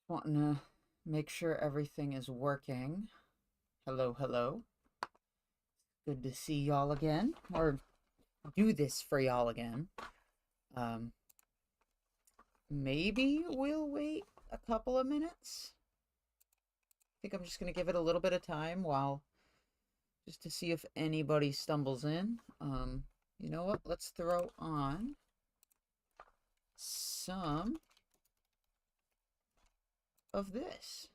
Wanting to make sure everything is working. Hello, hello. Good to see y'all again, or do this for y'all again. Um, Maybe we'll wait a couple of minutes. I think I'm just gonna give it a little bit of time just to see if anybody stumbles in. You know what? Let's throw on some of this.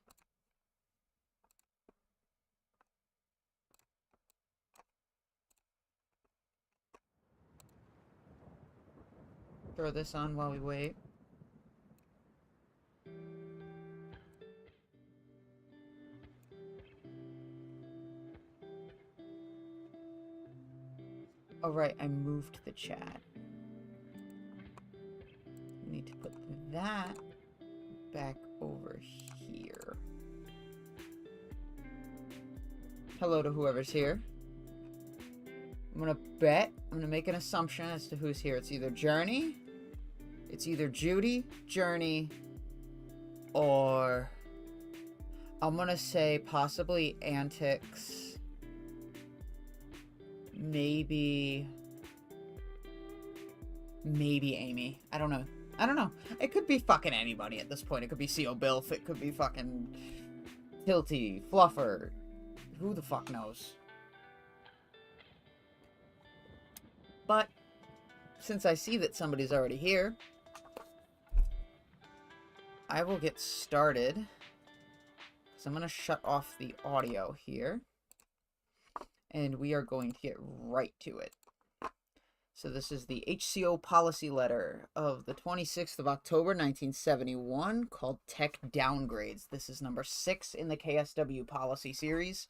Throw this on while we wait. All right, I moved the chat. We need to put that back over here. Hello to whoever's here. I'm gonna make an assumption as to who's here. It's either Judy, Journey, or I'm gonna say possibly Antics. Maybe Amy. I don't know. It could be fucking anybody at this point. It could be CO Bilf. It could be fucking Tilty, Fluffer. Who the fuck knows? But since I see that somebody's already here, I will get started. So I'm going to shut off the audio here. And we are going to get right to it. So this is the HCO policy letter of the 26th of October, 1971, called Tech Downgrades. This is number 6 in the KSW policy series.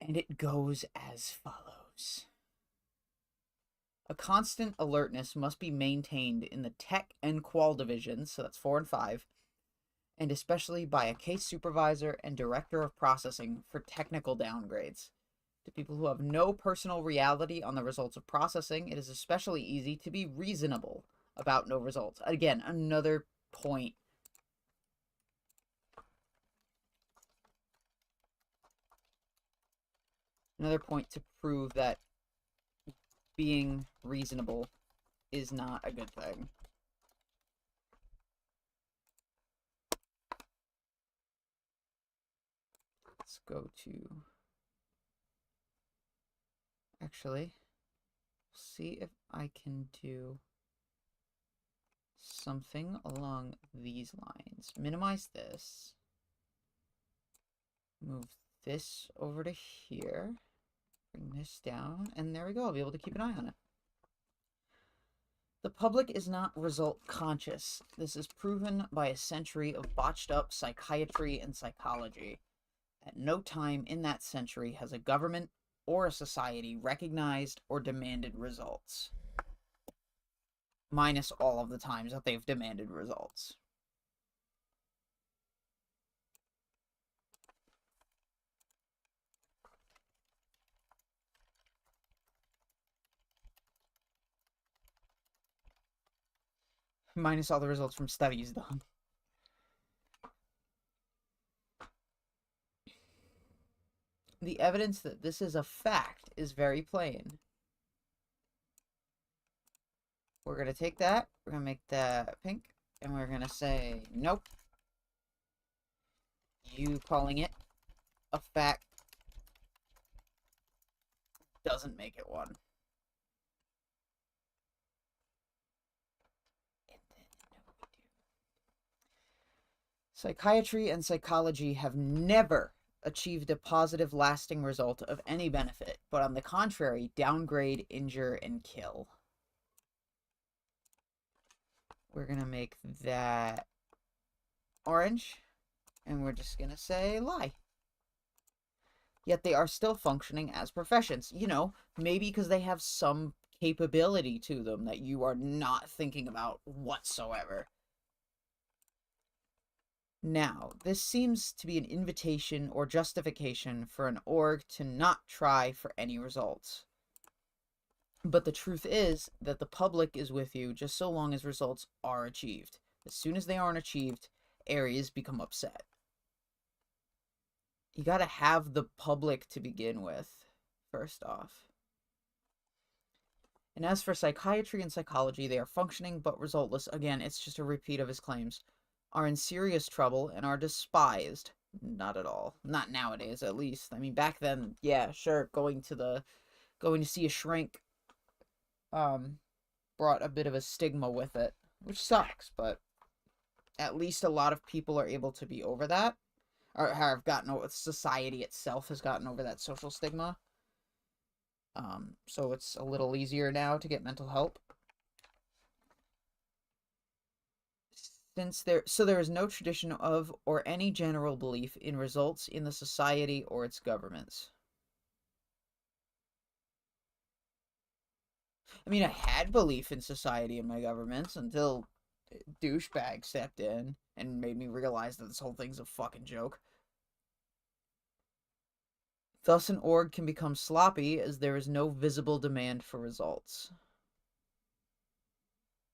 And it goes as follows. A constant alertness must be maintained in the Tech and Qual divisions, so that's 4 and 5, and especially by a case supervisor and director of processing for technical downgrades. To people who have no personal reality on the results of processing, it is especially easy to be reasonable about no results. Again, another point. Another point to prove that being reasonable is not a good thing. Let's go to... Actually, see if I can do something along these lines. Minimize this. Move this over to here. Bring this down, and there we go. I'll be able to keep an eye on it. The public is not result conscious. This is proven by a century of botched up psychiatry and psychology. At no time in that century has a government or a society recognized or demanded results. Minus all of the times that they've demanded results. Minus all the results from studies done. The evidence that this is a fact is very plain. We're going to take that, we're going to make that pink, and we're going to say, nope. You calling it a fact doesn't make it one. Psychiatry and psychology have never achieved a positive, lasting result of any benefit, but on the contrary, downgrade, injure, and kill. We're going to make that orange, and we're just going to say lie. Yet they are still functioning as professions. You know, maybe because they have some capability to them that you are not thinking about whatsoever. Now, this seems to be an invitation or justification for an org to not try for any results. But the truth is that the public is with you just so long as results are achieved. As soon as they aren't achieved, areas become upset. You gotta have the public to begin with, first off. And as for psychiatry and psychology, they are functioning but resultless. Again, it's just a repeat of his claims. Are in serious trouble and are despised. Not at all. Not nowadays, at least. I mean, back then, yeah, sure, going to see a shrink brought a bit of a stigma with it, which sucks, but at least a lot of people are able to be over that, or have gotten over, society itself has gotten over that social stigma. So it's a little easier now to get mental help. So there is no tradition of or any general belief in results in the society or its governments. I mean, I had belief in society and my governments until douchebag stepped in and made me realize that this whole thing's a fucking joke. Thus, an org can become sloppy as there is no visible demand for results.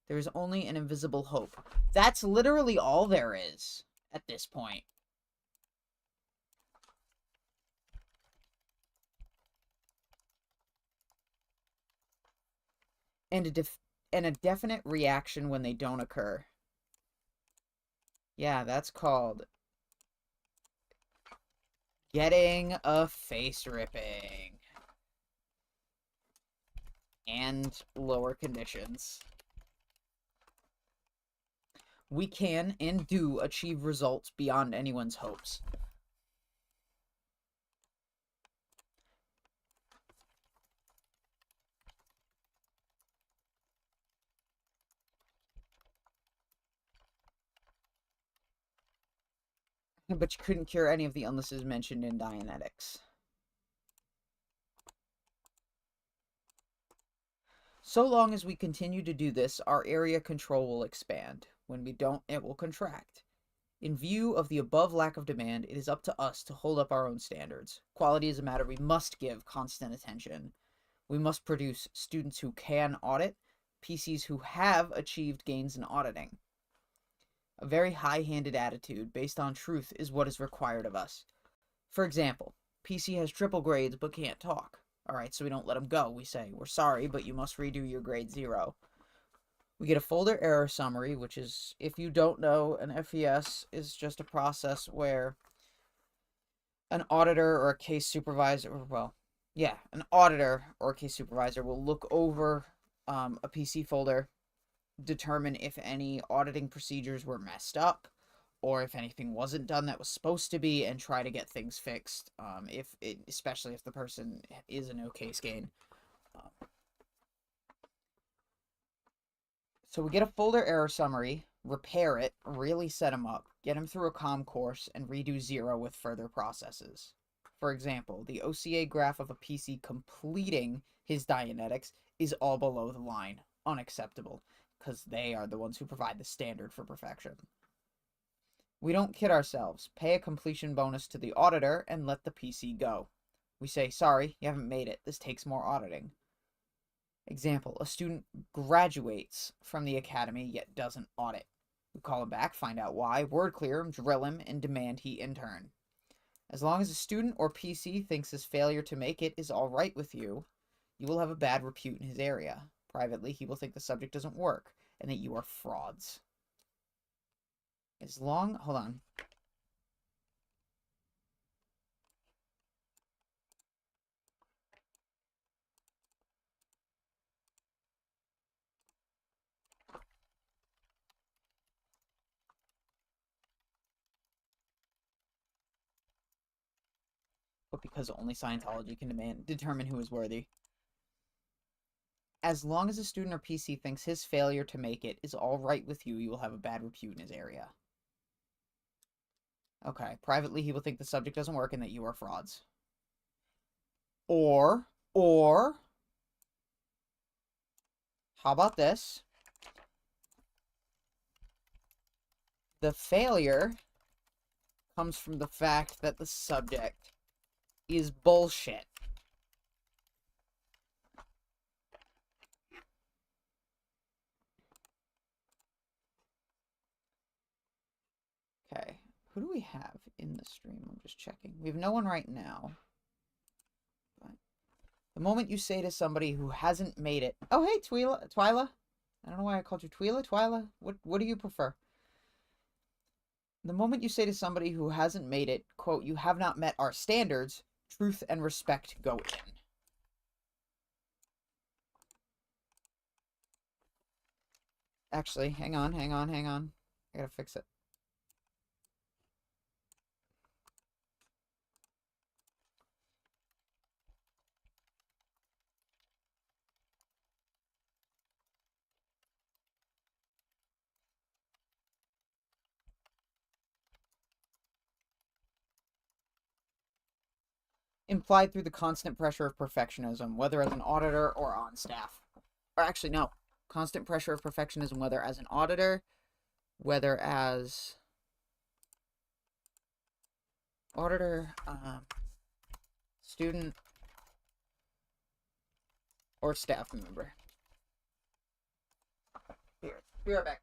There is only an invisible hope. That's literally all there is at this point. And a definite reaction when they don't occur. Yeah, that's called getting a face ripping. And lower conditions. We can and do achieve results beyond anyone's hopes. But you couldn't cure any of the illnesses mentioned in Dianetics. So long as we continue to do this, our area control will expand. When we don't, it will contract. In view of the above lack of demand, it is up to us to hold up our own standards. Quality is a matter we must give constant attention. We must produce students who can audit, PCs who have achieved gains in auditing. A very high-handed attitude based on truth is what is required of us. For example, PC has triple grades but can't talk. Alright, so we don't let him go. We say, we're sorry, but you must redo your grade 0. We get a folder error summary, which is, if you don't know, an FES is just a process where an auditor or a case supervisor, an auditor or a case supervisor will look over a PC folder, determine if any auditing procedures were messed up, or if anything wasn't done that was supposed to be, and try to get things fixed, especially if the person is a no-case gain. So we get a folder error summary, repair it, really set him up, get him through a comm course, and redo 0 with further processes. For example, the OCA graph of a PC completing his Dianetics is all below the line. Unacceptable, because they are the ones who provide the standard for perfection. We don't kid ourselves. Pay a completion bonus to the auditor and let the PC go. We say, sorry, you haven't made it. This takes more auditing. Example, a student graduates from the academy yet doesn't audit. We call him back, find out why, word clear him, drill him, and demand he intern. As long as a student or PC thinks his failure to make it is all right with you, you will have a bad repute in his area. Privately, he will think the subject doesn't work and that you are frauds. Hold on. But because only Scientology can determine who is worthy. As long as a student or PC thinks his failure to make it is all right with you, you will have a bad repute in his area. Okay, privately he will think the subject doesn't work and that you are frauds. Or, how about this? The failure comes from the fact that the subject is bullshit. Who do we have in the stream? I'm just checking. We have no one right now. But the moment you say to somebody who hasn't made it, oh, hey, Twyla. I don't know why I called you Twyla. What do you prefer? The moment you say to somebody who hasn't made it, quote, you have not met our standards, truth and respect go in. Actually, hang on. I gotta fix it. Implied through the constant pressure of perfectionism, whether as an auditor or on staff. Or actually, no. Constant pressure of perfectionism, whether as an auditor, whether as student, or staff member. Here, be right back.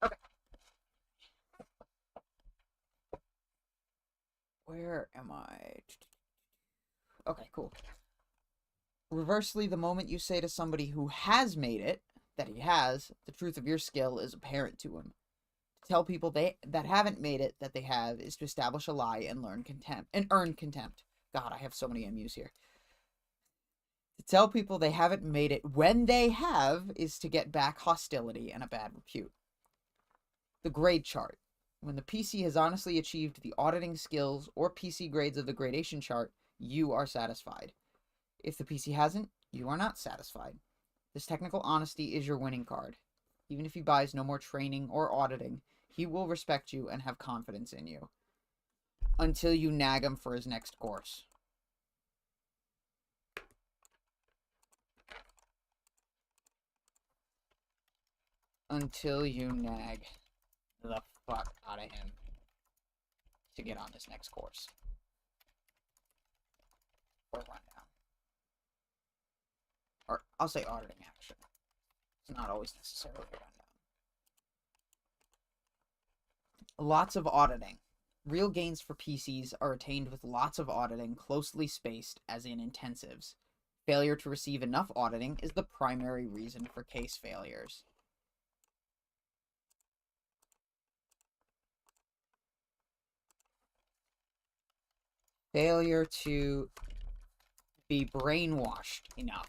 Okay. Where am I? Okay, cool. Reversely, the moment you say to somebody who has made it, that he has, the truth of your skill is apparent to him. To tell people that haven't made it that they have is to establish a lie and earn contempt. God, I have so many MUs here. To tell people they haven't made it when they have is to get back hostility and a bad repute. The grade chart. When the PC has honestly achieved the auditing skills or PC grades of the gradation chart, you are satisfied. If the PC hasn't, you are not satisfied. This technical honesty is your winning card. Even if he buys no more training or auditing, he will respect you and have confidence in you. Until you nag him for his next course. Until you nag the fuck out of him to get on this next course. Or rundown. Or I'll say auditing action. It's not always necessarily rundown. Lots of auditing. Real gains for PCs are attained with lots of auditing, closely spaced, as in intensives. Failure to receive enough auditing is the primary reason for case failures. Failure to be brainwashed enough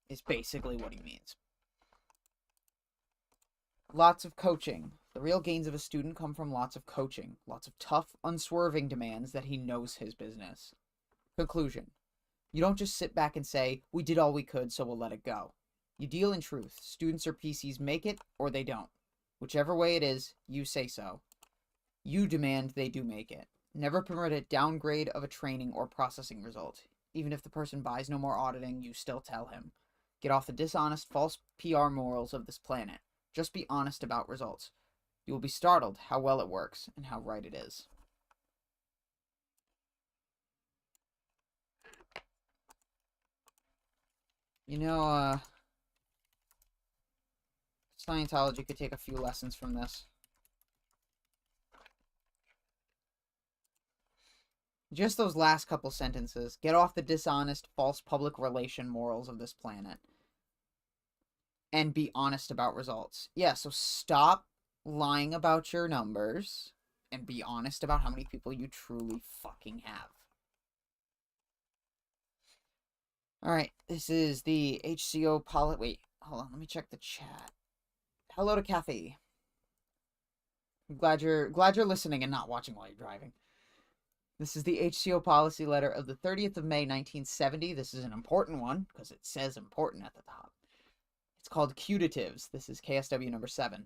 is basically what he means. Lots of coaching. The real gains of a student come from lots of coaching, lots of tough, unswerving demands that he knows his business. Conclusion. You don't just sit back and say, we did all we could, so we'll let it go. You deal in truth. Students or PCs make it, or they don't. Whichever way it is, you say so. You demand they do make it. Never permit a downgrade of a training or processing result. Even if the person buys no more auditing, you still tell him. Get off the dishonest, false PR morals of this planet. Just be honest about results. You will be startled how well it works and how right it is. You know, Scientology could take a few lessons from this. Just those last couple sentences. Get off the dishonest, false public relation morals of this planet. And be honest about results. Yeah, so stop lying about your numbers and be honest about how many people you truly fucking have. Alright, this is the HCO policy. Wait, hold on, let me check the chat. Hello to Kathy. I'm glad you're listening and not watching while you're driving. This is the HCO policy letter of the 30th of May, 1970. This is an important one because it says important at the top. It's called Cutatives. This is KSW number 7.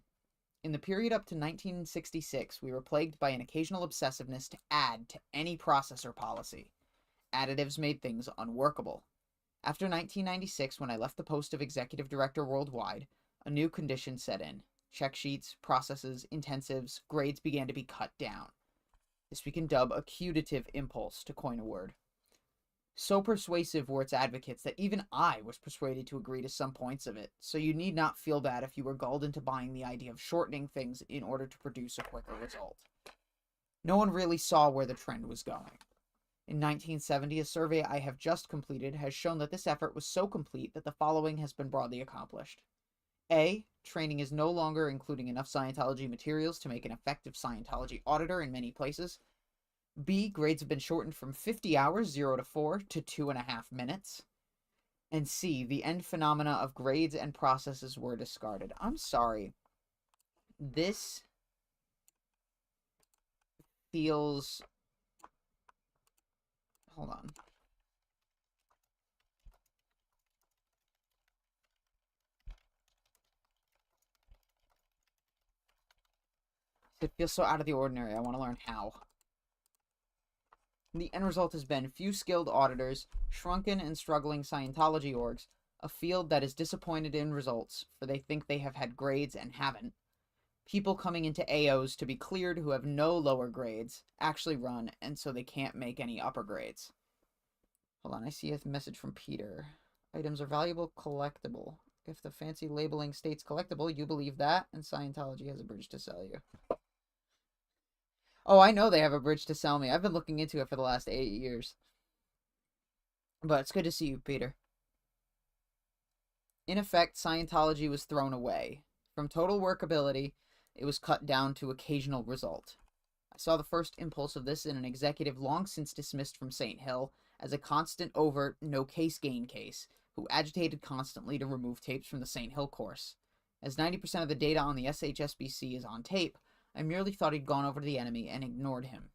In the period up to 1966, we were plagued by an occasional obsessiveness to add to any process or policy. Additives made things unworkable. After 1996, when I left the post of executive director worldwide, a new condition set in. Check sheets, processes, intensives, grades began to be cut down. This we can dub a cutative impulse, to coin a word. So persuasive were its advocates that even I was persuaded to agree to some points of it, so you need not feel bad if you were gulled into buying the idea of shortening things in order to produce a quicker result. No one really saw where the trend was going. In 1970, a survey I have just completed has shown that this effort was so complete that the following has been broadly accomplished. A. Training is no longer including enough Scientology materials to make an effective Scientology auditor in many places. B. Grades have been shortened from 50 hours, 0 to 4, to 2.5 minutes. And C. The end phenomena of grades and processes were discarded. I'm sorry. This feels... Hold on. It feels so out of the ordinary. I want to learn how. The end result has been few skilled auditors, shrunken and struggling Scientology orgs, a field that is disappointed in results, for they think they have had grades and haven't. People coming into AOs to be cleared who have no lower grades actually run, and so they can't make any upper grades. Hold on, I see a message from Peter. Items are valuable, collectible. If the fancy labeling states collectible, you believe that, and Scientology has a bridge to sell you. Oh, I know they have a bridge to sell me. I've been looking into it for the last 8 years. But it's good to see you, Peter. In effect, Scientology was thrown away. From total workability, it was cut down to occasional result. I saw the first impulse of this in an executive long since dismissed from St. Hill as a constant overt no-case gain case, who agitated constantly to remove tapes from the St. Hill course. As 90% of the data on the SHSBC is on tape, I merely thought he'd gone over to the enemy and ignored him.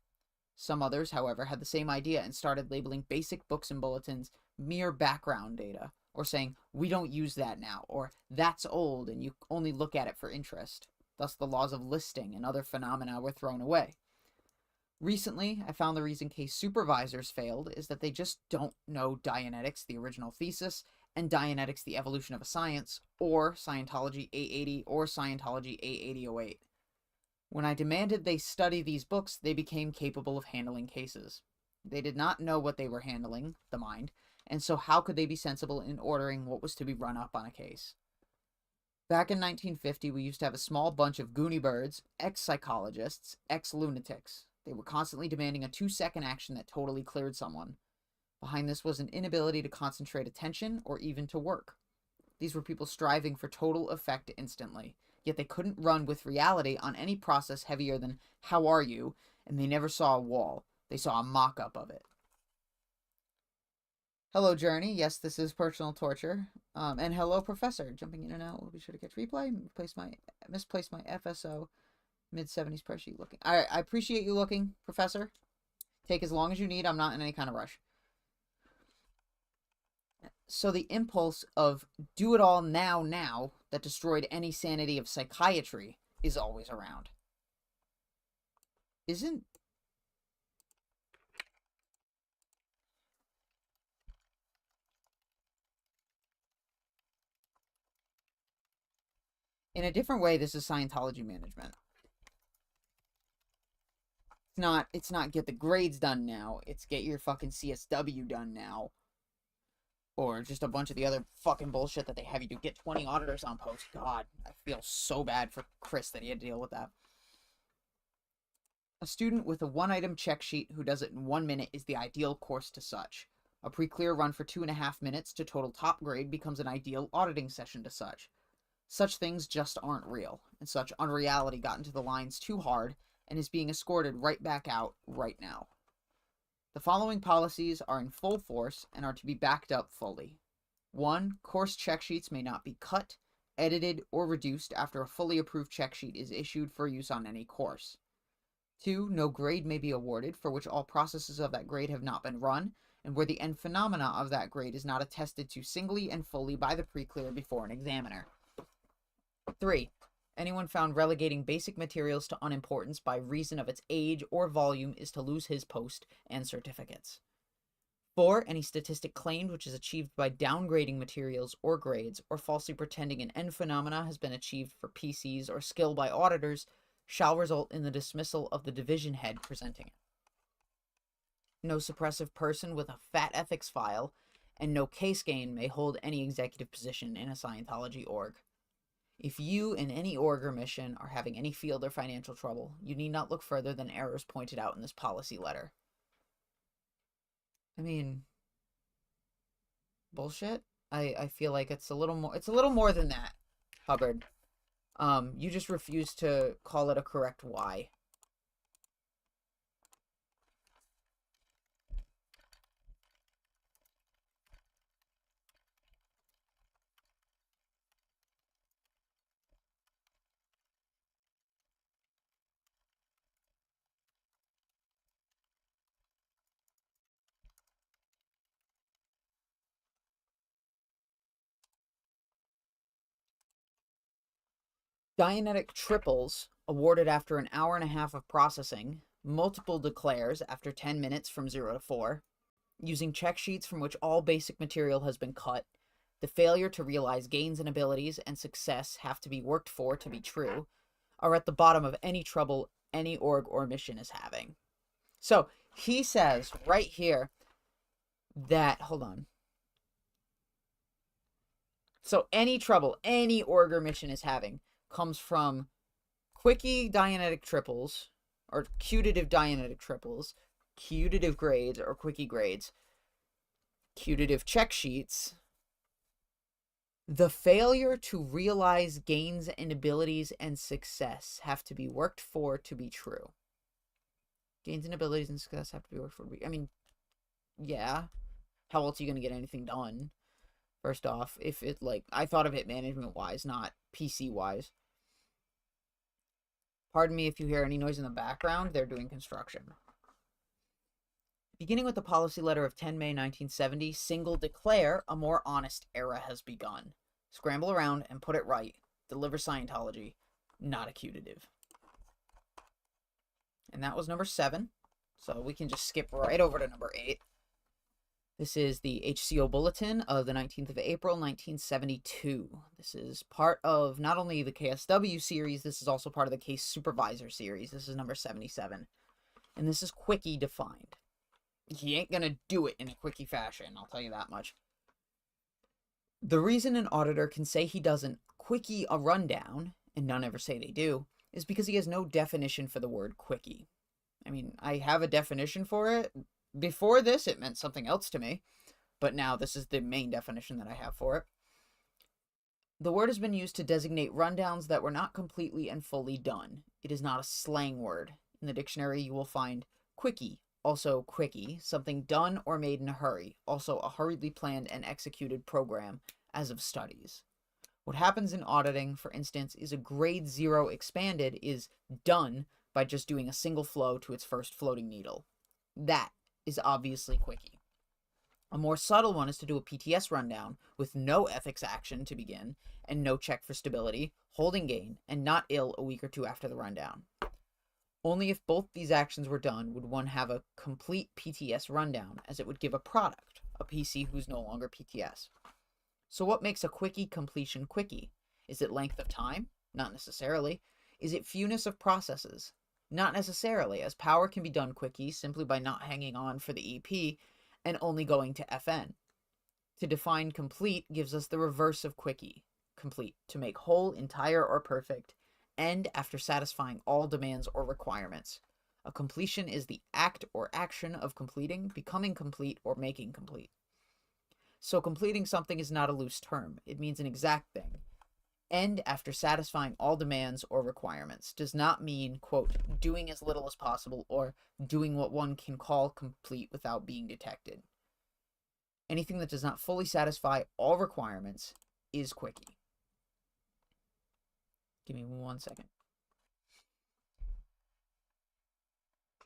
Some others, however, had the same idea and started labeling basic books and bulletins mere background data, or saying, we don't use that now, or that's old and you only look at it for interest. Thus the laws of listing and other phenomena were thrown away. Recently, I found the reason case supervisors failed is that they just don't know Dianetics, the original thesis, and Dianetics, the evolution of a science, or Scientology 880 or Scientology 8808. When I demanded they study these books, they became capable of handling cases. They did not know what they were handling, the mind, and so how could they be sensible in ordering what was to be run up on a case? Back in 1950, we used to have a small bunch of goony birds, ex-psychologists, ex-lunatics. They were constantly demanding a 2-second action that totally cleared someone. Behind this was an inability to concentrate attention or even to work. These were people striving for total effect instantly. Yet they couldn't run with reality on any process heavier than, how are you? And they never saw a wall. They saw a mock-up of it. Hello, Journey. Yes, this is personal torture. And hello, Professor. Jumping in and out. We'll be sure to catch replay. Misplaced my FSO. Mid-70s press sheet looking. I appreciate you looking, Professor. Take as long as you need. I'm not in any kind of rush. So the impulse of do it all now that destroyed any sanity of psychiatry is always around. Isn't... In a different way, this is Scientology management. It's not get the grades done now. It's get your fucking CSW done now. Or just a bunch of the other fucking bullshit that they have you do. Get 20 auditors on post. God, I feel so bad for Chris that he had to deal with that. A student with a one-item check sheet who does it in 1 minute is the ideal course to such. A pre-clear run for 2.5 minutes to total top grade becomes an ideal auditing session to such. Such things just aren't real, and such unreality got into the lines too hard and is being escorted right back out right now. The following policies are in full force and are to be backed up fully. 1. Course check sheets may not be cut, edited, or reduced after a fully approved check sheet is issued for use on any course. 2. No grade may be awarded for which all processes of that grade have not been run, and where the end phenomena of that grade is not attested to singly and fully by the pre-clear before an examiner. 3. Anyone found relegating basic materials to unimportance by reason of its age or volume is to lose his post and certificates. 4. Any statistic claimed which is achieved by downgrading materials or grades or falsely pretending an end phenomena has been achieved for PCs or skill by auditors shall result in the dismissal of the division head presenting it. No suppressive person with a fat ethics file and no case gain may hold any executive position in a Scientology org. If you in any org or mission are having any field or financial trouble, you need not look further than errors pointed out in this policy letter. I mean, bullshit. I feel like it's a little more than that, Hubbard. You just refuse to call it a correct why. Dianetic triples awarded after an hour and a half of processing, multiple declares after 10 minutes from 0 to 4, using check sheets from which all basic material has been cut, the failure to realize gains and abilities and success have to be worked for to be true, are at the bottom of any trouble any org or mission is having. So he says right here that, hold on. So any trouble any org or mission is having comes from quickie Dianetic triples, or cutative Dianetic triples, cutative grades or quickie grades, cutative check sheets, the failure to realize gains and abilities and success have to be worked for to be true. Gains and abilities and success have to be worked for to be, I mean, yeah. How else are you going to get anything done? First off, if it, like, I thought of it management-wise, not PC-wise. Pardon me if you hear any noise in the background. They're doing construction. Beginning with the policy letter of 10 May 1970, single declare a more honest era has begun. Scramble around and put it right. Deliver Scientology, not a cutative. And that was number 7. So we can just skip right over to number 8. This is the HCO Bulletin of the 19th of April, 1972. This is part of not only the KSW series, this is also part of the Case Supervisor series. This is number 77. And this is quickie defined. He ain't gonna do it in a quickie fashion, I'll tell you that much. The reason an auditor can say he doesn't quickie a rundown, and none ever say they do, is because he has no definition for the word quickie. I mean, I have a definition for it. Before this, it meant something else to me, but now this is the main definition that I have for it. The word has been used to designate rundowns that were not completely and fully done. It is not a slang word. In the dictionary, you will find quickie, also quickie, something done or made in a hurry, also a hurriedly planned and executed program, as of studies. What happens in auditing, for instance, is a grade 0 expanded is done by just doing a single flow to its first floating needle. That is obviously quickie. A more subtle one is to do a PTS rundown with no ethics action to begin and no check for stability, holding gain, and not ill a week or two after the rundown. Only if both these actions were done would one have a complete PTS rundown, as it would give a product, a PC who's no longer PTS. So what makes a quickie completion quickie? Is it length of time? Not necessarily. Is it fewness of processes? Not necessarily, as power can be done quickie simply by not hanging on for the EP and only going to FN. To define complete gives us the reverse of quickie, complete, to make whole, entire, or perfect, end after satisfying all demands or requirements. A completion is the act or action of completing, becoming complete, or making complete. So completing something is not a loose term. It means an exact thing. End after satisfying all demands or requirements does not mean, quote, doing as little as possible or doing what one can call complete without being detected. Anything that does not fully satisfy all requirements is quickie. Give me 1 second.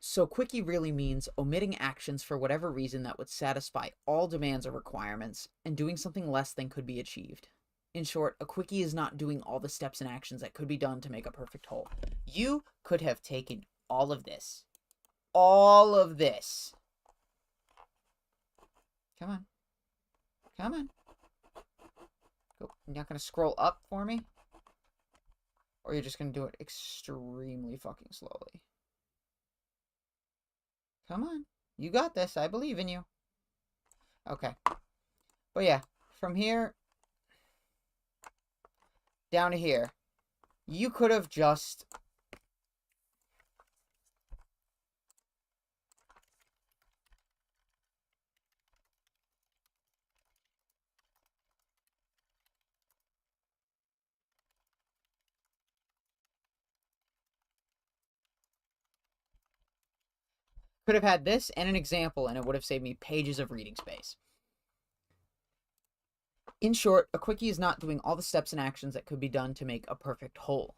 So quickie really means omitting actions for whatever reason that would satisfy all demands or requirements and doing something less than could be achieved. In short, a quickie is not doing all the steps and actions that could be done to make a perfect whole. You could have taken all of this, Come on. Come on. Go. You're not going to scroll up for me? Or you're just going to do it extremely fucking slowly? Come on. You got this. I believe in you. Okay. But yeah, from here down to here, you could have just... could have had this and an example, and it would have saved me pages of reading space. In short, a quickie is not doing all the steps and actions that could be done to make a perfect whole.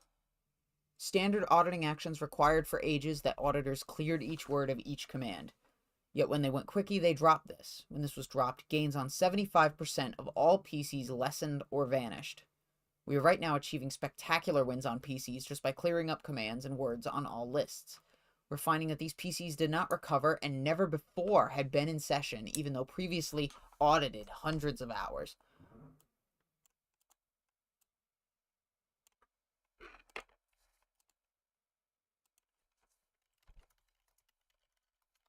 Standard auditing actions required for ages that auditors cleared each word of each command. Yet when they went quickie, they dropped this. When this was dropped, gains on 75% of all PCs lessened or vanished. We are right now achieving spectacular wins on PCs just by clearing up commands and words on all lists. We're finding that these PCs did not recover and never before had been in session, even though previously audited hundreds of hours.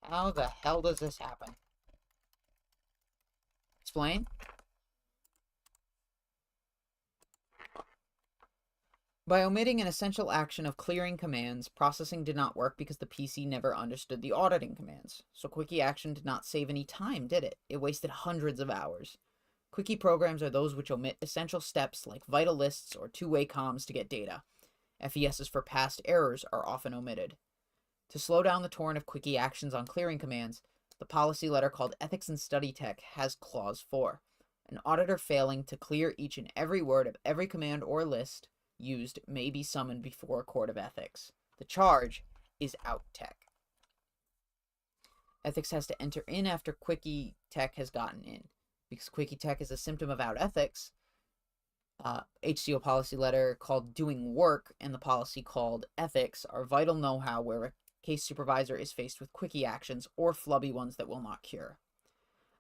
How the hell does this happen? Explain? By omitting an essential action of clearing commands, processing did not work because the PC never understood the auditing commands. So quickie action did not save any time, did it? It wasted hundreds of hours. Quickie programs are those which omit essential steps like vital lists or two-way comms to get data. FESs for past errors are often omitted. To slow down the torrent of quickie actions on clearing commands, the policy letter called Ethics in Study Tech has Clause 4. An auditor failing to clear each and every word of every command or list used may be summoned before a court of ethics. The charge is out tech. Ethics has to enter in after quickie tech has gotten in. Because quickie tech is a symptom of out ethics, HCO policy letter called Doing Work and the policy called Ethics are vital know-how where a case supervisor is faced with quickie actions or flubby ones that will not cure.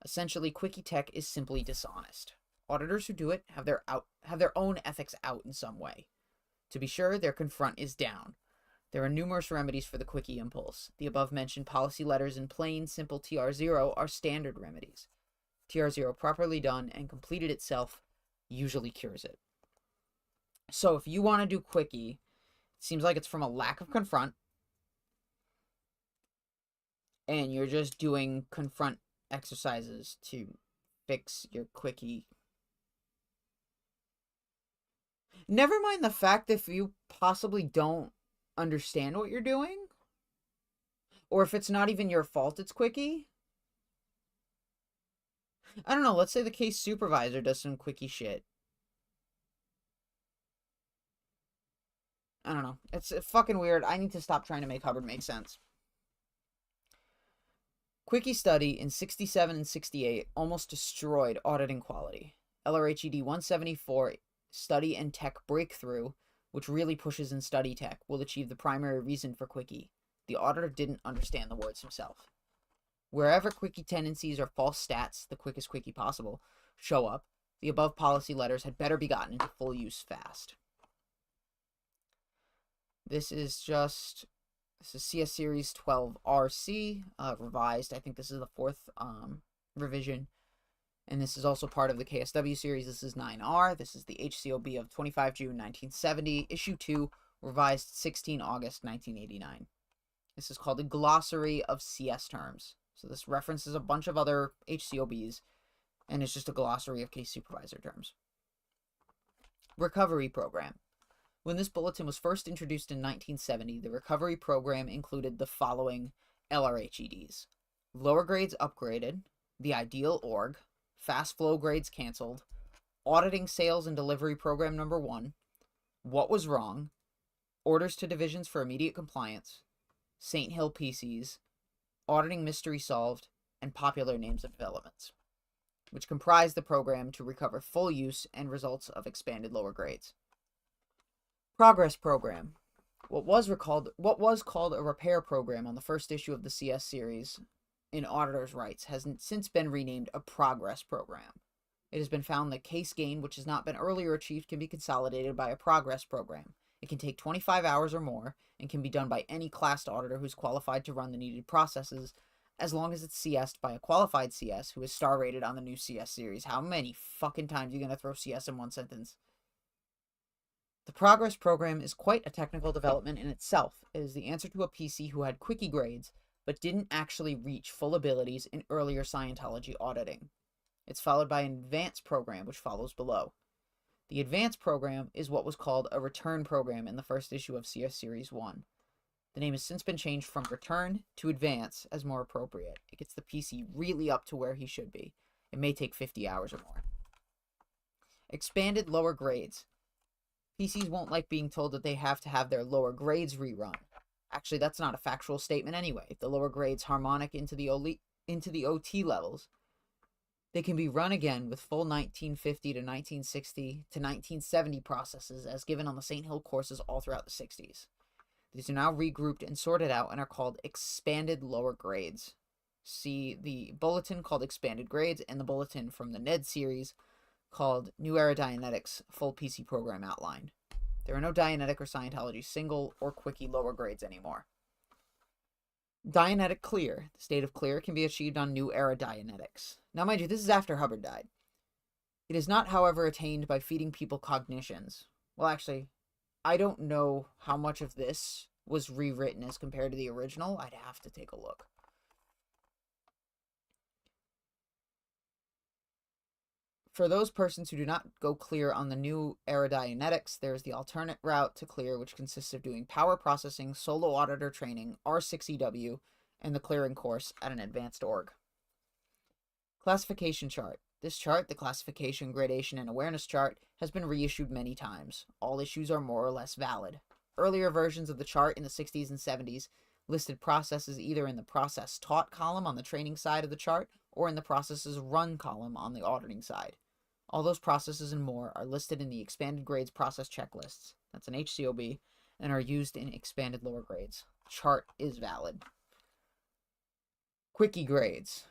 Essentially, quickie tech is simply dishonest. Auditors who do it have their own ethics out in some way. To be sure, their confront is down. There are numerous remedies for the quickie impulse. The above-mentioned policy letters in plain, simple TR0 are standard remedies. TR0 properly done and completed itself usually cures it. So if you want to do quickie, it seems like it's from a lack of confront, and you're just doing confront exercises to fix your quickie. Never mind the fact if you possibly don't understand what you're doing, or if it's not even your fault it's quickie. I don't know, let's say the case supervisor does some quickie shit. I don't know. It's fucking weird. I need to stop trying to make Hubbard make sense. Quickie study in 67 and 68 almost destroyed auditing quality. LRHED 174 Study and Tech Breakthrough, which really pushes in study tech, will achieve the primary reason for quickie. The auditor didn't understand the words himself. Wherever quickie tendencies or false stats, the quickest quickie possible, show up, the above policy letters had better be gotten into full use fast. This is CS Series 12RC, revised. I think this is the 4th revision. And this is also part of the KSW series. This is 9R. This is the HCOB of 25 June 1970. Issue 2, revised 16 August 1989. This is called a glossary of CS terms. So this references a bunch of other HCOBs, and it's just a glossary of case supervisor terms. Recovery program. When this bulletin was first introduced in 1970, the recovery program included the following LRHEDs. Lower grades upgraded, the ideal org, fast flow grades canceled, auditing sales and delivery program number 1, what was wrong, orders to divisions for immediate compliance, St. Hill PCs, auditing mystery solved, and popular names of developments, which comprised the program to recover full use and results of expanded lower grades. Progress program. What was called a repair program on the first issue of the CS series in auditors' rights has since been renamed a progress program. It has been found that case gain, which has not been earlier achieved, can be consolidated by a progress program. It can take 25 hours or more and can be done by any classed auditor who's qualified to run the needed processes, as long as it's CS'd by a qualified CS who is star rated on the new CS series. How many fucking times are you going to throw CS in one sentence? The progress program is quite a technical development in itself. It is the answer to a PC who had quickie grades but didn't actually reach full abilities in earlier Scientology auditing. It's followed by an advanced program, which follows below. The advanced program is what was called a return program in the first issue of CS Series 1. The name has since been changed from return to advance as more appropriate. It gets the PC really up to where he should be. It may take 50 hours or more. Expanded lower grades. PCs won't like being told that they have to have their lower grades rerun. Actually, that's not a factual statement anyway. The lower grades harmonic into the OT levels, they can be run again with full 1950 to 1960 to 1970 processes as given on the St. Hill courses all throughout the 60s. These are now regrouped and sorted out and are called expanded lower grades. See the bulletin called Expanded Grades and the bulletin from the NED series called New Era Dianetics Full PC Program Outline. There are no Dianetic or Scientology single or quickie lower grades anymore. Dianetic clear. The state of clear can be achieved on New Era Dianetics. Now, mind you, this is after Hubbard died. It is not, however, attained by feeding people cognitions. Well, actually, I don't know how much of this was rewritten as compared to the original. I'd have to take a look. For those persons who do not go clear on the New Era Dianetics, there is the alternate route to clear, which consists of doing power processing, solo auditor training, R6EW, and the clearing course at an advanced org. Classification chart. This chart, the classification, gradation, and awareness chart, has been reissued many times. All issues are more or less valid. Earlier versions of the chart in the 60s and 70s listed processes either in the process taught column on the training side of the chart or in the processes run column on the auditing side. All those processes and more are listed in the expanded grades process checklists. That's an HCOB, and are used in expanded lower grades. Chart is valid. Quickie grades.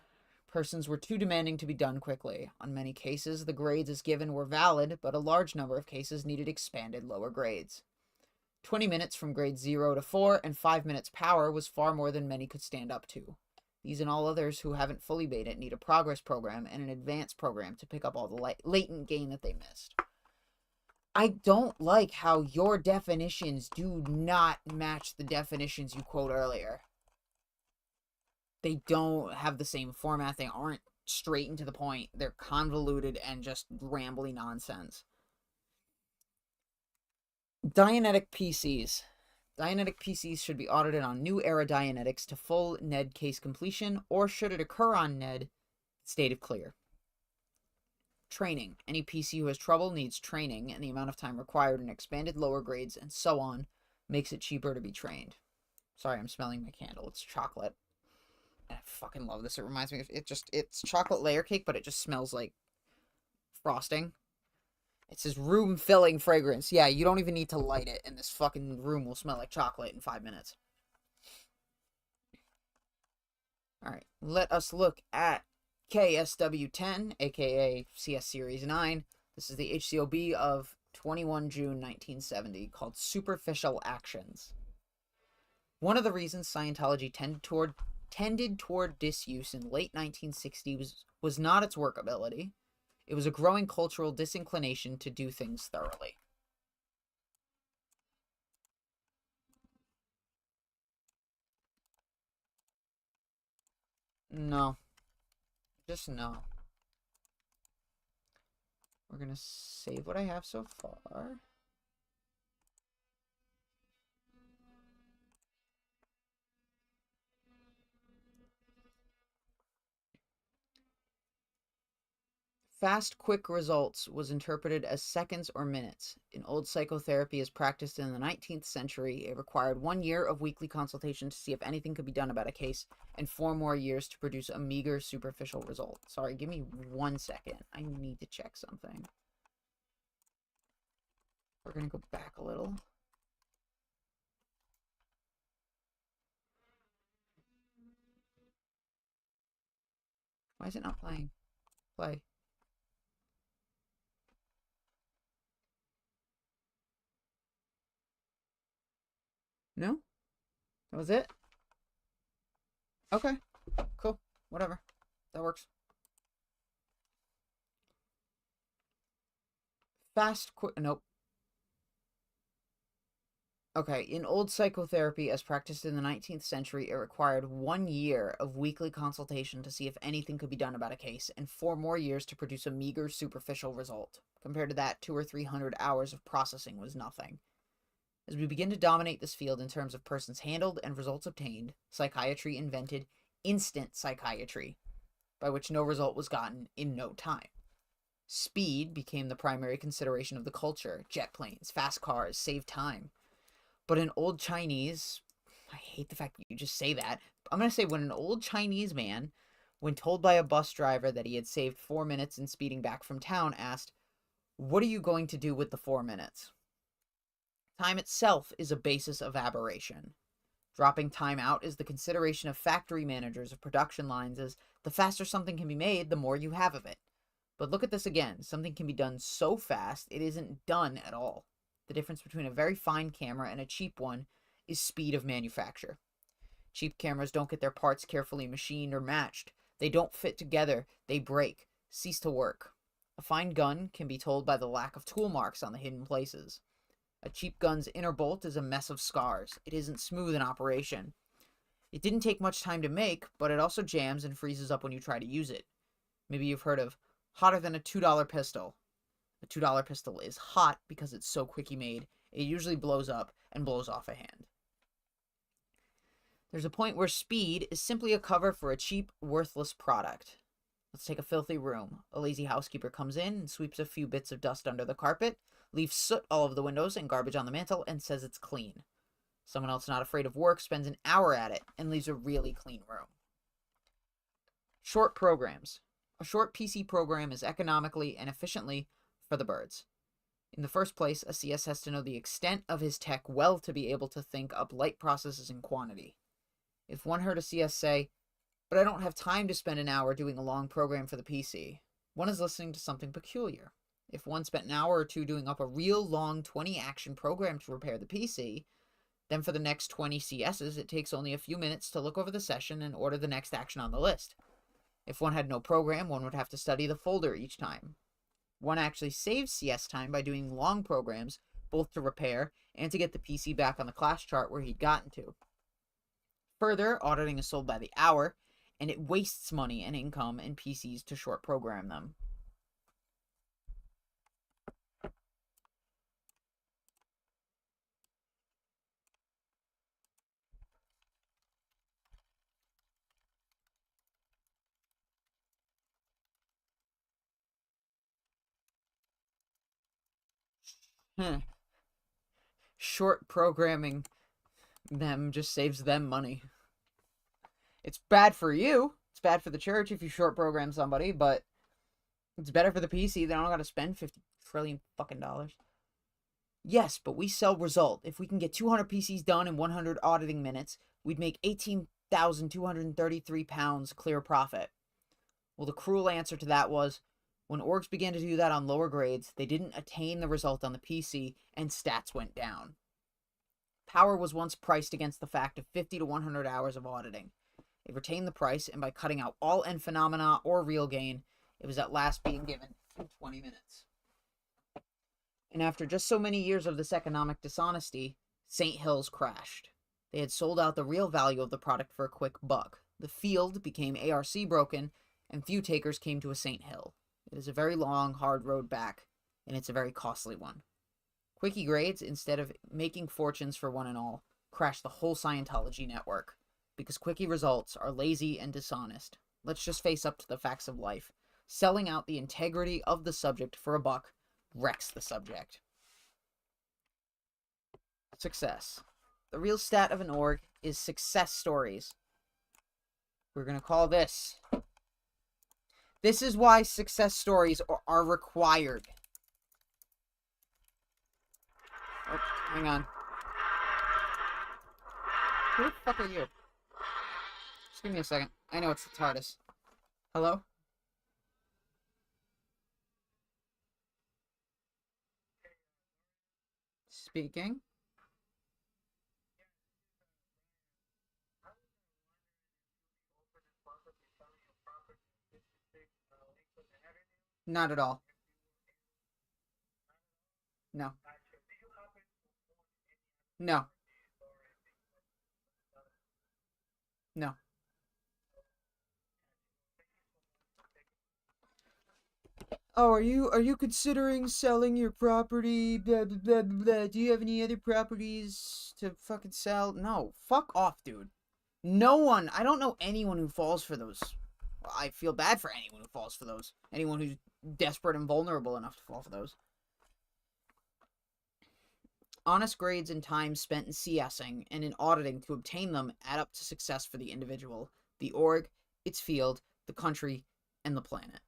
Persons were too demanding to be done quickly. On many cases, the grades as given were valid, but a large number of cases needed expanded lower grades. 20 minutes from grade 0 to 4 and 5 minutes power was far more than many could stand up to. These and all others who haven't fully made it need a progress program and an advanced program to pick up all the latent gain that they missed. I don't like how your definitions do not match the definitions you quote earlier. They don't have the same format. They aren't straight and to the point. They're convoluted and just rambly nonsense. Dianetic PCs. Dianetic PCs should be audited on New Era Dianetics to full NED case completion, or should it occur on NED, state of clear. Training. Any PC who has trouble needs training, and the amount of time required in expanded lower grades and so on makes it cheaper to be trained. Sorry, I'm smelling my candle. It's chocolate. And I fucking love this. It reminds me of it's chocolate layer cake, but it just smells like frosting. It says room-filling fragrance. Yeah, you don't even need to light it, and this fucking room will smell like chocolate in 5 minutes. Alright, let us look at KSW 10, aka CS Series 9. This is the HCOB of 21 June 1970, called Superficial Actions. One of the reasons Scientology tended toward disuse in the late 1960s was not its workability. It was a growing cultural disinclination to do things thoroughly. No. Just no. We're gonna save what I have so far. Fast, quick results was interpreted as seconds or minutes. In old psychotherapy as practiced in the 19th century, it required 1 year of weekly consultation to see if anything could be done about a case, and 4 more years to produce a meager, superficial result. Sorry, give me 1 second. I need to check something. We're going to go back a little. Why is it not playing? Play. No? That was it? Okay. Cool. Whatever. That works. Nope. Okay, in old psychotherapy as practiced in the 19th century, it required 1 year of weekly consultation to see if anything could be done about a case, and 4 more years to produce a meager, superficial result. Compared to that, 200 or 300 hours of processing was nothing. As we begin to dominate this field in terms of persons handled and results obtained, psychiatry invented instant psychiatry, by which no result was gotten in no time. Speed became the primary consideration of the culture. Jet planes, fast cars, save time. But in old Chinese, I hate the fact that you just say that. I'm going to say when an old Chinese man, when told by a bus driver that he had saved 4 minutes in speeding back from town, asked, "What are you going to do with the 4 minutes?" Time itself is a basis of aberration. Dropping time out is the consideration of factory managers of production lines as the faster something can be made, the more you have of it. But look at this again. Something can be done so fast, it isn't done at all. The difference between a very fine camera and a cheap one is speed of manufacture. Cheap cameras don't get their parts carefully machined or matched. They don't fit together. They break, cease to work. A fine gun can be told by the lack of tool marks on the hidden places. A cheap gun's inner bolt is a mess of scars. It isn't smooth in operation. It didn't take much time to make, but it also jams and freezes up when you try to use it. Maybe you've heard of hotter than a $2 pistol. A $2 pistol is hot because it's so quickie made. It usually blows up and blows off a hand. There's a point where speed is simply a cover for a cheap, worthless product. Let's take a filthy room. A lazy housekeeper comes in and sweeps a few bits of dust under the carpet, leaves soot all over the windows and garbage on the mantel, and says it's clean. Someone else not afraid of work spends an hour at it and leaves a really clean room. Short programs. A short PC program is economically and efficiently for the birds. In the first place, a CS has to know the extent of his tech well to be able to think up light processes in quantity. If one heard a CS say, "But I don't have time to spend an hour doing a long program for the PC," one is listening to something peculiar. If one spent an hour or two doing up a real long 20 action program to repair the PC, then for the next 20 CSs, it takes only a few minutes to look over the session and order the next action on the list. If one had no program, one would have to study the folder each time. One actually saves CS time by doing long programs, both to repair and to get the PC back on the class chart where he'd gotten to. Further, auditing is sold by the hour, and it wastes money and income in PCs to short program them. Short programming them just saves them money. It's bad for you. It's bad for the church if you short program somebody, but it's better for the PC. They don't got to spend $50 trillion fucking dollars. Yes, but we sell result. If we can get 200 PCs done in 100 auditing minutes, we'd make 18,233 pounds clear profit. Well, the cruel answer to that was, when orgs began to do that on lower grades, they didn't attain the result on the PC, and stats went down. Power was once priced against the fact of 50 to 100 hours of auditing. It retained the price, and by cutting out all end phenomena or real gain, it was at last being given in 20 minutes. And after just so many years of this economic dishonesty, St. Hills crashed. They had sold out the real value of the product for a quick buck. The field became ARC broken, and few takers came to a St. Hill. It is a very long, hard road back, and it's a very costly one. Quickie grades, instead of making fortunes for one and all, crashed the whole Scientology network, because quickie results are lazy and dishonest. Let's just face up to the facts of life. Selling out the integrity of the subject for a buck wrecks the subject. Success. The real stat of an org is success stories. We're going to call this. This is why success stories are required. Oh, hang on. Who the fuck are you? Just give me a second. I know it's the TARDIS. Hello? Speaking. Not at all. No. No. No. Oh, are you considering selling your property? Blah, blah, blah, blah, blah. Do you have any other properties to fucking sell? No. Fuck off, dude. No one. I don't know anyone who falls for those. I feel bad for anyone who falls for those. Anyone who's desperate and vulnerable enough to fall for those. Honest grades and time spent in CSing and in auditing to obtain them add up to success for the individual, the org, its field, the country, and the planet.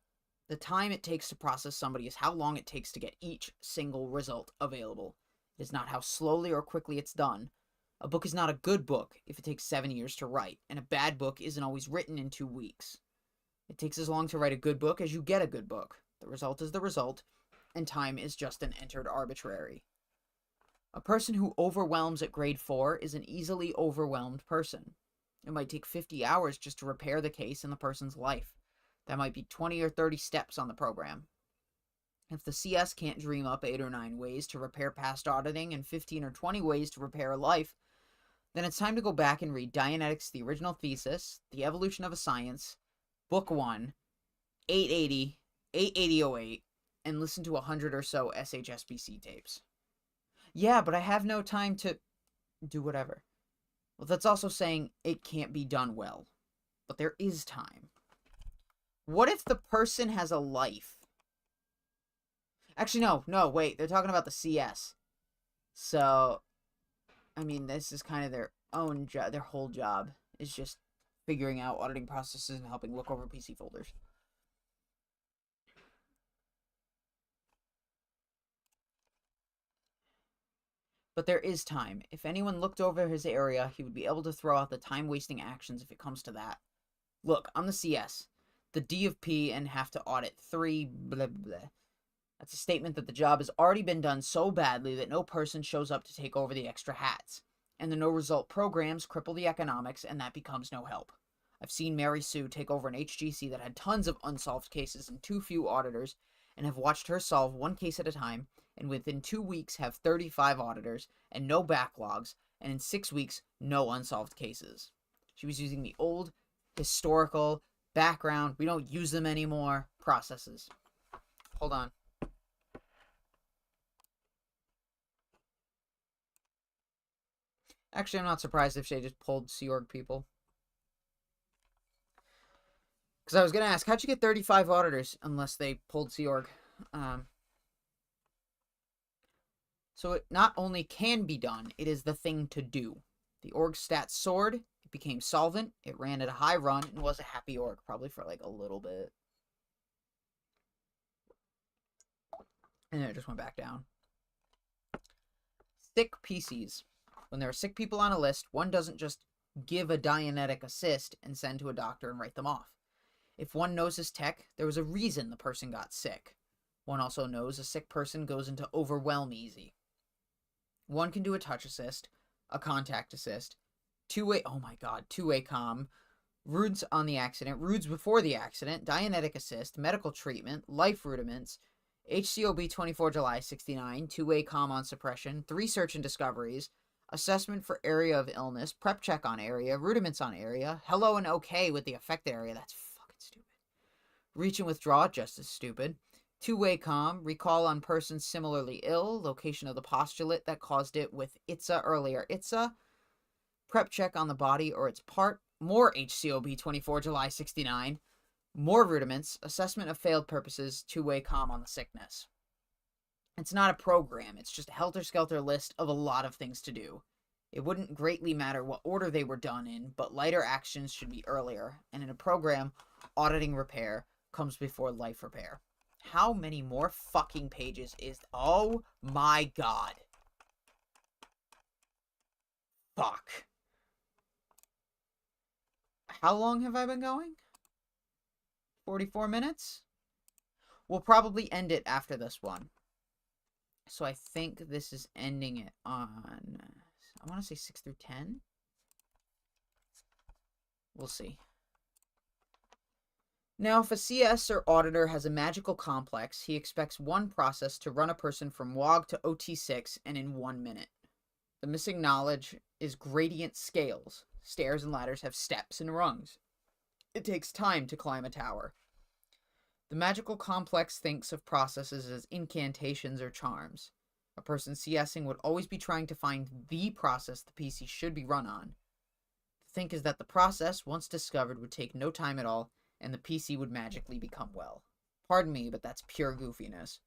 The time it takes to process somebody is how long it takes to get each single result available. It is not how slowly or quickly it's done. A book is not a good book if it takes 7 years to write, and a bad book isn't always written in 2 weeks. It takes as long to write a good book as you get a good book. The result is the result, and time is just an entered arbitrary. A person who overwhelms at grade 4 is an easily overwhelmed person. It might take 50 hours just to repair the case in the person's life. That might be 20 or 30 steps on the program. If the CS can't dream up 8 or 9 ways to repair past auditing and 15 or 20 ways to repair a life, then it's time to go back and read Dianetics, the original thesis, The Evolution of a Science, Book 1, 880, 88008, and listen to 100 or so SHSBC tapes. Yeah, but I have no time to do whatever. Well, that's also saying it can't be done well. But there is time. What if the person has a life? Actually, no, wait. They're talking about the CS. So, I mean, this is kind of their own job. Their whole job is just figuring out auditing processes and helping look over PC folders. But there is time. If anyone looked over his area, he would be able to throw out the time-wasting actions if it comes to that. Look, I'm the CS, the D of P, and have to audit 3 blah blah. That's a statement that the job has already been done so badly that no person shows up to take over the extra hats. And the no-result programs cripple the economics, and that becomes no help. I've seen Mary Sue take over an HGC that had tons of unsolved cases and too few auditors, and have watched her solve one case at a time, and within 2 weeks have 35 auditors, and no backlogs, and in 6 weeks, no unsolved cases. She was using the old, historical, background, we don't use them anymore, processes. Hold on. Actually, I'm not surprised if they just pulled Sea Org people. Because I was going to ask, how'd you get 35 auditors unless they pulled Sea Org? So it not only can be done, it is the thing to do. The org stats soared, it became solvent, it ran at a high run, and was a happy org, probably for like a little bit. And then it just went back down. Sick PCs. When there are sick people on a list, one doesn't just give a Dianetic assist and send to a doctor and write them off. If one knows his tech, there was a reason the person got sick. One also knows a sick person goes into overwhelm easy. One can do a touch assist, a contact assist, two-way comm, Rudes on the accident, Rudes before the accident, Dianetic assist, medical treatment, life rudiments, HCOB 24 July 69, two-way comm on suppression, 3 search and discoveries, assessment for area of illness, prep check on area, rudiments on area, hello and okay with the affected area, that's fucking stupid. Reach and withdraw, just as stupid. Two-way comm, recall on persons similarly ill, location of the postulate that caused it with ITSA earlier ITSA, prep check on the body or its part, more HCOB 24 July 69, more rudiments, assessment of failed purposes, two-way comm on the sickness. It's not a program, it's just a helter-skelter list of a lot of things to do. It wouldn't greatly matter what order they were done in, but lighter actions should be earlier, and in a program, auditing repair comes before life repair. How many more fucking pages is... Oh my god. Fuck. How long have I been going? 44 minutes? We'll probably end it after this one. So I think this is ending it on, I want to say 6 through 10. We'll see. Now, if a CS or auditor has a magical complex, he expects one process to run a person from WOG to OT6 and in 1 minute. The missing knowledge is gradient scales. Stairs and ladders have steps and rungs. It takes time to climb a tower. The magical complex thinks of processes as incantations or charms. A person CSing would always be trying to find the process the PC should be run on. The think is that the process, once discovered, would take no time at all, and the PC would magically become well. Pardon me, but that's pure goofiness,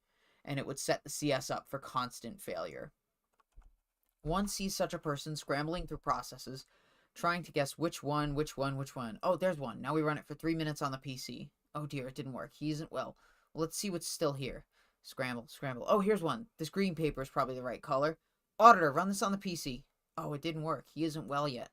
and it would set the CS up for constant failure. One sees such a person scrambling through processes, trying to guess which one. Oh, there's one. Now we run it for 3 minutes on the PC. Oh dear, it didn't work. He isn't well. Let's see what's still here. Scramble, scramble. Oh, here's one. This green paper is probably the right color. Auditor, run this on the PC. Oh, it didn't work. He isn't well yet.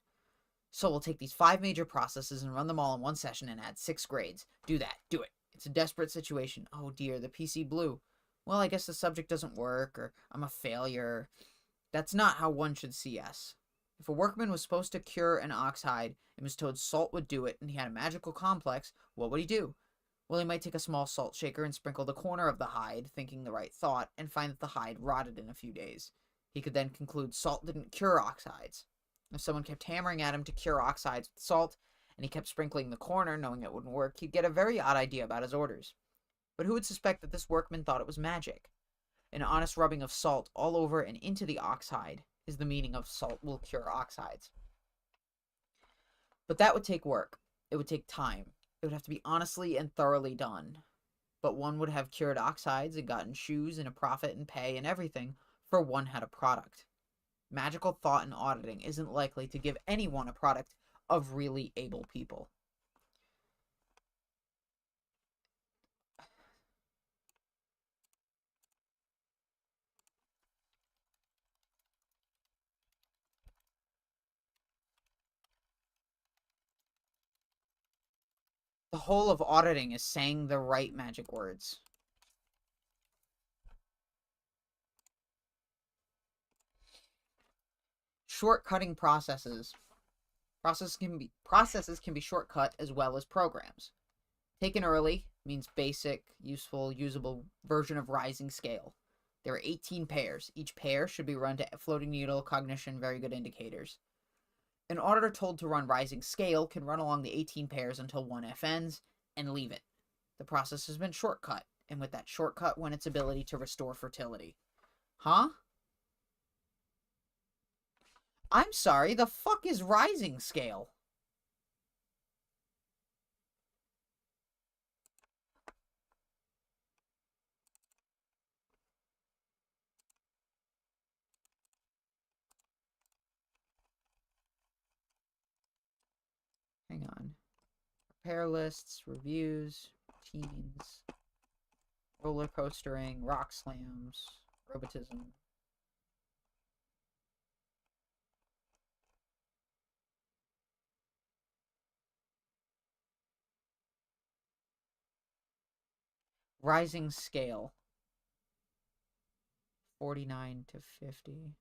So we'll take these 5 major processes and run them all in one session and add 6 grades. Do that. Do it. It's a desperate situation. Oh dear, the PC blew. Well, I guess the subject doesn't work, or I'm a failure. That's not how one should CS. If a workman was supposed to cure an ox hide and was told salt would do it and he had a magical complex, what would he do? Well, he might take a small salt shaker and sprinkle the corner of the hide, thinking the right thought, and find that the hide rotted in a few days. He could then conclude salt didn't cure ox hides. If someone kept hammering at him to cure ox hides with salt, and he kept sprinkling the corner, knowing it wouldn't work, he'd get a very odd idea about his orders. But who would suspect that this workman thought it was magic? An honest rubbing of salt all over and into the ox hide is the meaning of salt will cure ox hides. But that would take work. It would take time. It would have to be honestly and thoroughly done. But one would have cured ox hides and gotten shoes and a profit and pay and everything, for one had a product. Magical thought and auditing isn't likely to give anyone a product of really able people. The whole of auditing is saying the right magic words. Shortcutting processes. Processes can be shortcut as well as programs. Taken early means basic, useful, usable version of rising scale. There are 18 pairs. Each pair should be run to floating needle, cognition, very good indicators. An auditor told to run rising scale can run along the 18 pairs until 1F ends and leave it. The process has been shortcut, and with that shortcut went its ability to restore fertility. Huh? I'm sorry, the fuck is rising scale? Hang on. Repair lists, reviews, routines, roller coastering, rock slams, robotism. Rising scale. 49 to 50.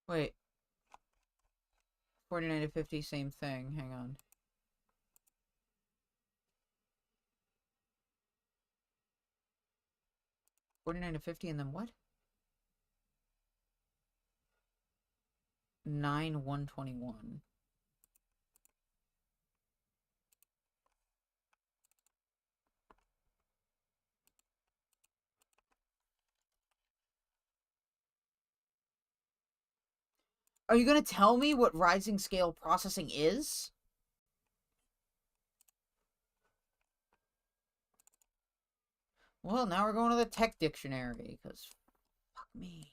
Wait. 49 to 50, same thing. Hang on. $49 to $50, and then what? 9/121. Are you gonna tell me what rising scale processing is? Well, now we're going to the tech dictionary, because fuck me.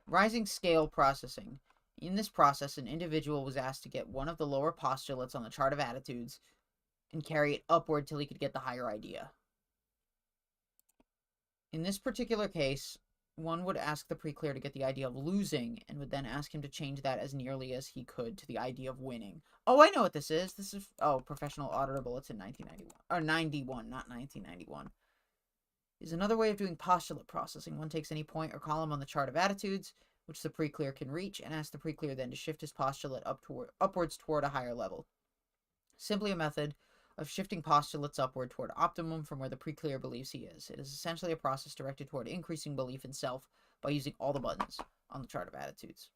Rising scale processing. In this process, an individual was asked to get one of the lower postulates on the chart of attitudes and carry it upward till he could get the higher idea. In this particular case, one would ask the pre-clear to get the idea of losing, and would then ask him to change that as nearly as he could to the idea of winning. Oh, I know what this is. This is, oh, Professional Auditor Bulletin 1991. Or 91, not 1991. Is another way of doing postulate processing. One takes any point or column on the chart of attitudes, which the pre-clear can reach, and asks the pre-clear then to shift his postulate upwards toward a higher level. Simply a method of shifting postulates upward toward optimum from where the pre-clear believes he is. It is essentially a process directed toward increasing belief in self by using all the buttons on the chart of attitudes.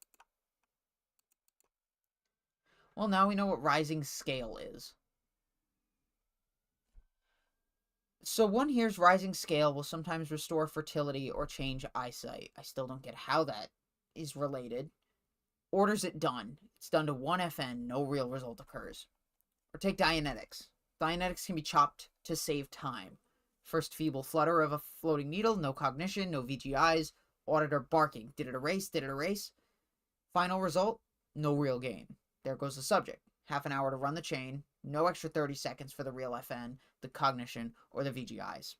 Well, now we know what rising scale is. So one here's rising scale will sometimes restore fertility or change eyesight. I still don't get how that is related. Orders it done. It's done to 1 FN, no real result occurs. Or take Dianetics. Dianetics can be chopped to save time. First feeble flutter of a floating needle, no cognition, no VGIs, auditor barking. Did it erase? Did it erase? Final result, no real gain. There goes the subject. Half an hour to run the chain, no extra 30 seconds for the real FN, the cognition, or the VGIs.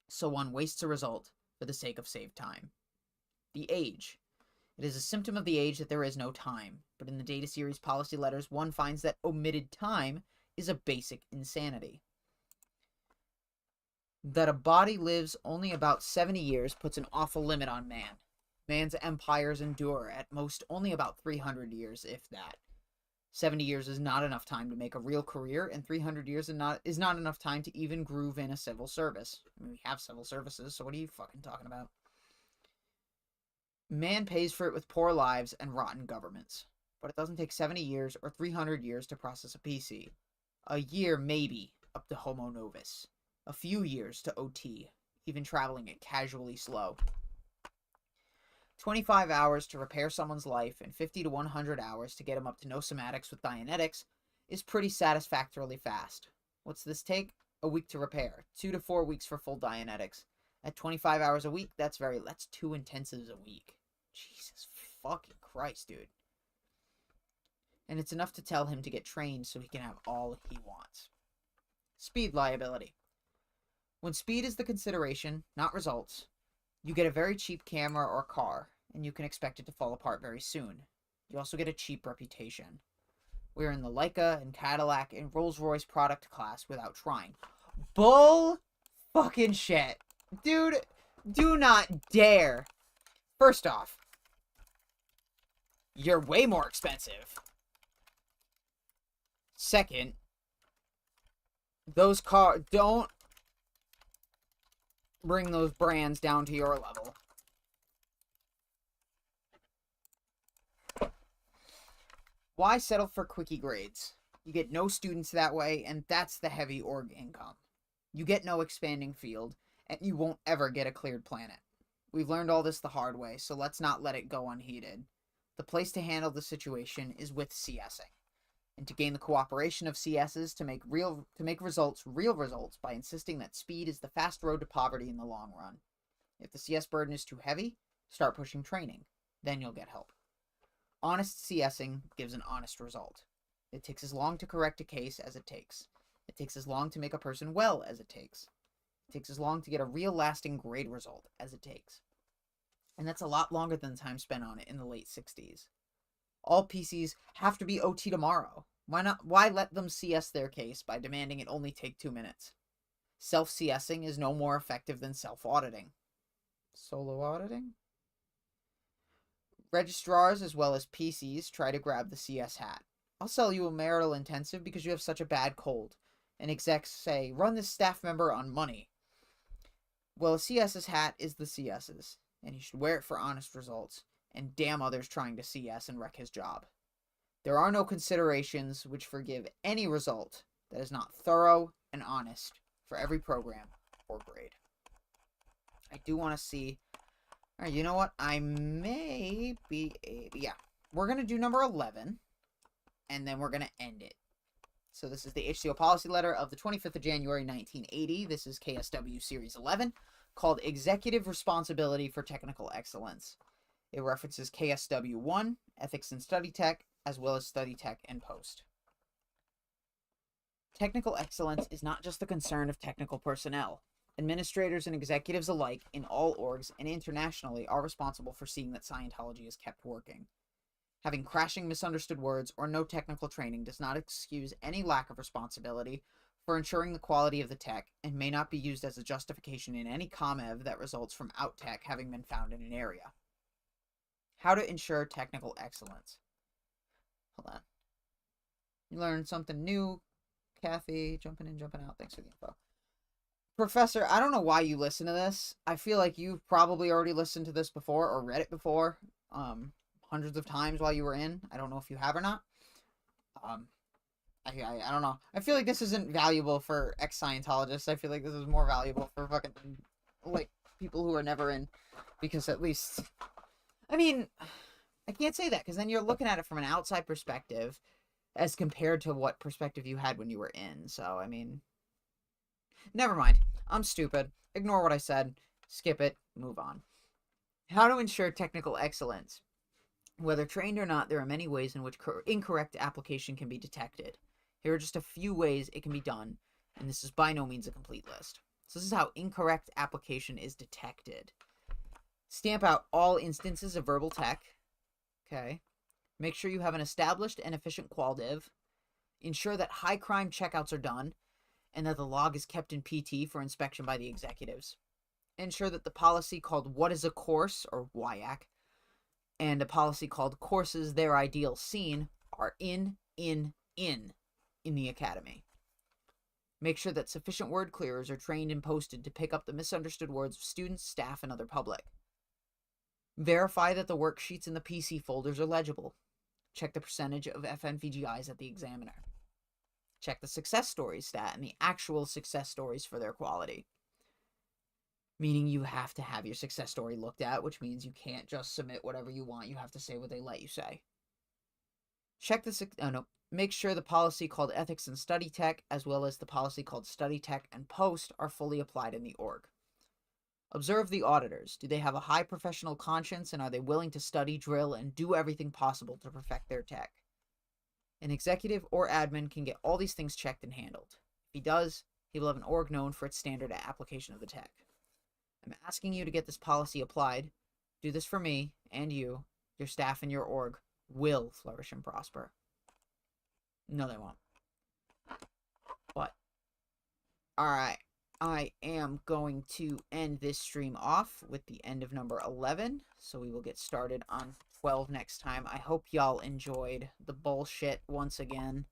So one wastes a result for the sake of saved time. The age. It is a symptom of the age that there is no time, but in the data series policy letters, one finds that omitted time is a basic insanity. That a body lives only about 70 years puts an awful limit on man. Man's empires endure at most only about 300 years, if that. 70 years is not enough time to make a real career, and 300 years is not enough time to even groove in a civil service. I mean, we have civil services, so what are you fucking talking about? Man pays for it with poor lives and rotten governments. But it doesn't take 70 years or 300 years to process a PC. A year, maybe, up to Homo Novus. A few years to OT, even traveling it casually slow. 25 hours to repair someone's life and 50 to 100 hours to get him up to no somatics with Dianetics is pretty satisfactorily fast. What's this take? A week to repair. 2 to 4 weeks for full Dianetics. At 25 hours a week, that's 2 intensives a week. Jesus fucking Christ, dude. And it's enough to tell him to get trained so he can have all he wants. Speed liability. When speed is the consideration, not results, you get a very cheap camera or car, and you can expect it to fall apart very soon. You also get a cheap reputation. We're in the Leica and Cadillac and Rolls-Royce product class without trying. Bull fucking shit. Dude, do not dare. First off, you're way more expensive. Second, those cars, don't bring those brands down to your level. Why settle for quickie grades? You get no students that way, and that's the heavy org income. You get no expanding field, and you won't ever get a cleared planet. We've learned all this the hard way, so let's not let it go unheeded. The place to handle the situation is with CSing, and to gain the cooperation of CSs to make results real results by insisting that speed is the fast road to poverty in the long run. If the CS burden is too heavy, start pushing training. Then you'll get help. Honest CSing gives an honest result. It takes as long to correct a case as it takes. It takes as long to make a person well as it takes. It takes as long to get a real lasting grade result as it takes. And that's a lot longer than the time spent on it in the late 60s. All PCs have to be OT tomorrow. Why let them CS their case by demanding it only take 2 minutes? Self-CSing is no more effective than self-auditing. Solo auditing? Registrars as well as PCs try to grab the CS hat. I'll sell you a marital intensive because you have such a bad cold. And execs say, run this staff member on money. Well, a CS's hat is the CS's, and he should wear it for honest results, and damn others trying to CS and wreck his job. There are no considerations which forgive any result that is not thorough and honest for every program or grade. I do want to see... Alright, you know what? I may be able... Yeah, we're going to do number 11, and then we're going to end it. So this is the HCO policy letter of the 25th of January, 1980. This is KSW Series 11, called Executive Responsibility for Technical Excellence. It references KSW 1, Ethics and Study Tech, as well as Study Tech and Post. Technical excellence is not just the concern of technical personnel. Administrators and executives alike in all orgs and internationally are responsible for seeing that Scientology is kept working. Having crashing misunderstood words or no technical training does not excuse any lack of responsibility for ensuring the quality of the tech and may not be used as a justification in any ComEv that results from out tech having been found in an area. How to ensure technical excellence. Hold on. You learned something new, Kathy. Jumping in, jumping out. Thanks for the info. Professor, I don't know why you listen to this. I feel like you've probably already listened to this before or read it before, hundreds of times while you were in. I don't know if you have or not. I don't know. I feel like this isn't valuable for ex-Scientologists. I feel like this is more valuable for fucking, like, people who are never in. Because at least... I mean, I can't say that, because then you're looking at it from an outside perspective as compared to what perspective you had when you were in. So, I mean... Never mind. I'm stupid. Ignore what I said. Skip it. Move on. How to ensure technical excellence. Whether trained or not, there are many ways in which incorrect application can be detected. Here are just a few ways it can be done, and this is by no means a complete list. So this is how incorrect application is detected. Stamp out all instances of verbal tech. Okay. Make sure you have an established and efficient qual div. Ensure that high crime checkouts are done, and that the log is kept in PT for inspection by the executives. Ensure that the policy called What is a Course, or WIAC, and a policy called Courses Their Ideal Scene are in the academy. Make sure that sufficient word clearers are trained and posted to pick up the misunderstood words of students, staff, and other public. Verify that the worksheets in the PC folders are legible. Check the percentage of FNVGIs at the examiner. Check the success stories stat and the actual success stories for their quality. Meaning you have to have your success story looked at, which means you can't just submit whatever you want. You have to say what they let you say. Check the... Make sure the policy called Ethics and Study Tech, as well as the policy called Study Tech and Post, are fully applied in the org. Observe the auditors. Do they have a high professional conscience, and are they willing to study, drill, and do everything possible to perfect their tech? An executive or admin can get all these things checked and handled. If he does, he will have an org known for its standard application of the tech. I'm asking you to get this policy applied. Do this for me and you. Your staff and your org will flourish and prosper. No, they won't. But, alright. I am going to end this stream off with the end of number 11. So we will get started on 12 next time. I hope y'all enjoyed the bullshit once again.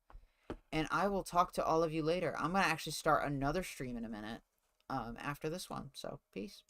And I will talk to all of you later. I'm going to actually start another stream in a minute after this one. So, peace.